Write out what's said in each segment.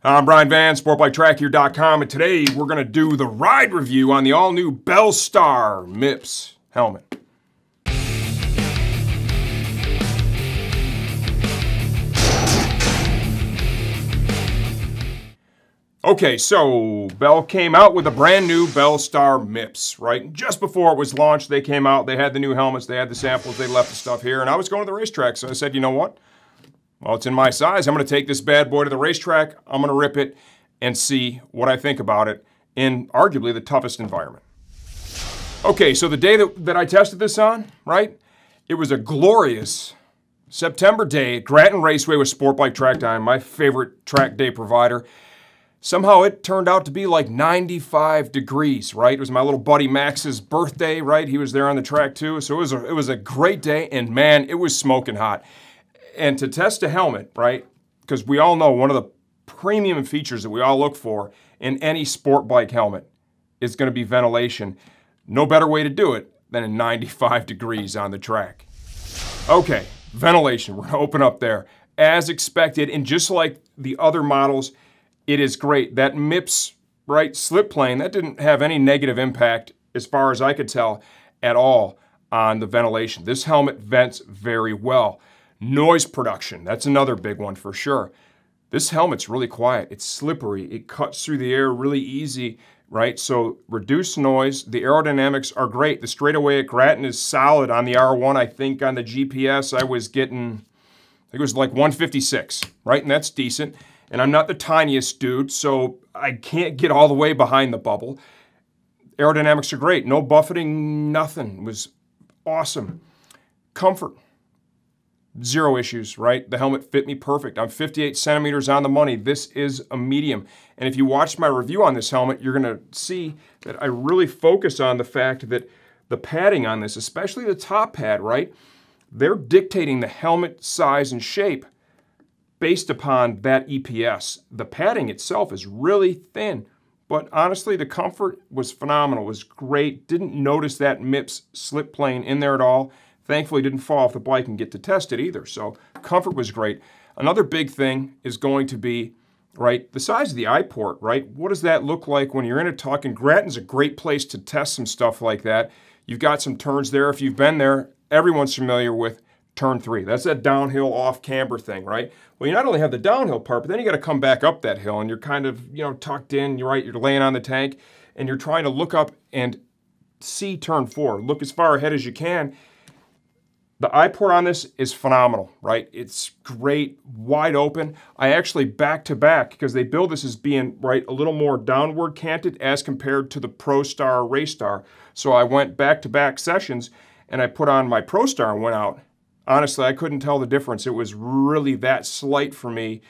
I'm Brian Van, SportbikeTrackHere.com, and today we're going to do the ride review on the all-new Bellstar MIPS helmet. Okay, so Bell came out with a brand new Bellstar MIPS, right? Just before it was launched, they came out, they had the new helmets, they had the samples, they left the stuff here, and I was going to the racetrack, so I said, you know what? Well, it's in my size. I'm going to take this bad boy to the racetrack. I'm going to rip it and see what I think about it in arguably the toughest environment. Okay, so the day that I tested this on, right, it was a glorious September day at Grattan Raceway with Sportbike Track Time, my favorite track day provider. Somehow it turned out to be like 95 degrees, right? It was my little buddy Max's birthday, right? He was there on the track too. So it was a great day, and man, it was smoking hot. And to test a helmet, right, because we all know one of the premium features that we all look for in any sport bike helmet is going to be ventilation. No better way to do it than in 95 degrees on the track. Okay, ventilation, we're going to open up there. As expected, and just like the other models, it is great. That MIPS, right, slip plane, that didn't have any negative impact, as far as I could tell, at all on the ventilation. This helmet vents very well. Noise production, that's another big one for sure. This helmet's really quiet. It's slippery. It cuts through the air really easy, right? So reduced noise. The aerodynamics are great. The straightaway at Grattan is solid on the R1. I think on the GPS I was getting, I think it was like 156, right? And that's decent. And I'm not the tiniest dude, so I can't get all the way behind the bubble. Aerodynamics are great. No buffeting, nothing. It was awesome. Comfort. Zero issues, right? The helmet fit me perfect. I'm 58 centimeters on the money. This is a medium. And if you watch my review on this helmet, you're going to see that I really focus on the fact that the padding on this, especially the top pad, right? They're dictating the helmet size and shape based upon that EPS. The padding itself is really thin, but honestly, the comfort was phenomenal. It was great. Didn't notice that MIPS slip plane in there at all. Thankfully, didn't fall off the bike and get to test it either, so comfort was great. Another big thing is going to be, right, the size of the eye port, right? What does that look like when you're in a tuck? And Grattan's a great place to test some stuff like that. You've got some turns there. If you've been there, everyone's familiar with turn 3. That's that downhill off camber thing, right? Well, you not only have the downhill part, but then you got to come back up that hill, and you're kind of, you know, tucked in, you're right, you're laying on the tank, and you're trying to look up and see turn 4. Look as far ahead as you can. The eye port on this is phenomenal, right? It's great, wide open. I actually back-to-back, because they build this as being, right, a little more downward canted as compared to the ProStar Raystar. So I went back-to-back sessions, and I put on my ProStar and went out. Honestly, I couldn't tell the difference. It was really that slight for me.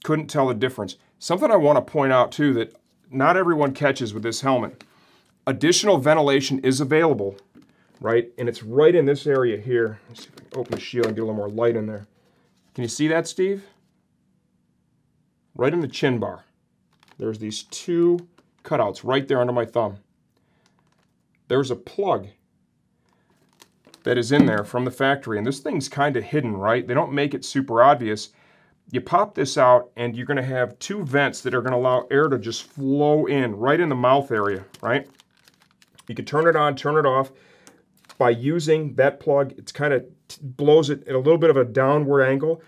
Couldn't tell the difference. Something I want to point out, too, that not everyone catches with this helmet. Additional ventilation is available, right? And it's right in this area here. Let's see if I can open the shield and get a little more light in there. Can you see that, Steve? Right in the chin bar. There's these two cutouts right there under my thumb. There's a plug that is in there from the factory, and this thing's kind of hidden, right? They don't make it super obvious. You pop this out, and you're going to have two vents that are going to allow air to just flow in right in the mouth area, right? You can turn it on, turn it off. By using that plug, it's kind of blows it at a little bit of a downward angle.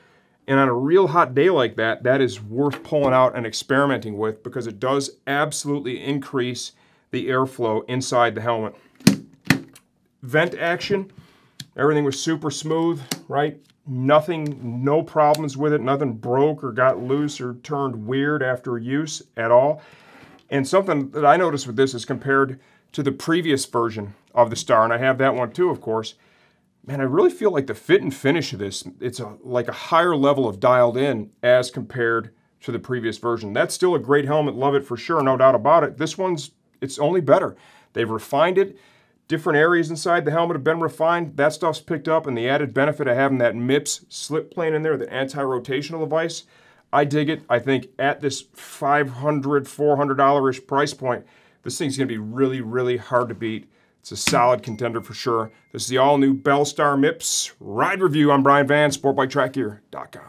And on a real hot day like that, that is worth pulling out and experimenting with, because it does absolutely increase the airflow inside the helmet. Vent action, everything was super smooth, right? Nothing, no problems with it. Nothing broke or got loose or turned weird after use at all. And something that I noticed with this is compared to the previous version of the Star, and I have that one too, of course. Man, I really feel like the fit and finish of this, it's like a higher level of dialed in as compared to the previous version. That's still a great helmet, love it for sure, no doubt about it. This one's, it's only better. They've refined it. Different areas inside the helmet have been refined. That stuff's picked up, and the added benefit of having that MIPS slip plane in there, the anti-rotational device, I dig it. I think at this $500, $400-ish price point, this thing's going to be really, really hard to beat. It's a solid contender for sure. This is the all-new Bellstar MIPS ride review. I'm Brian Van, SportbikeTrackHere.com.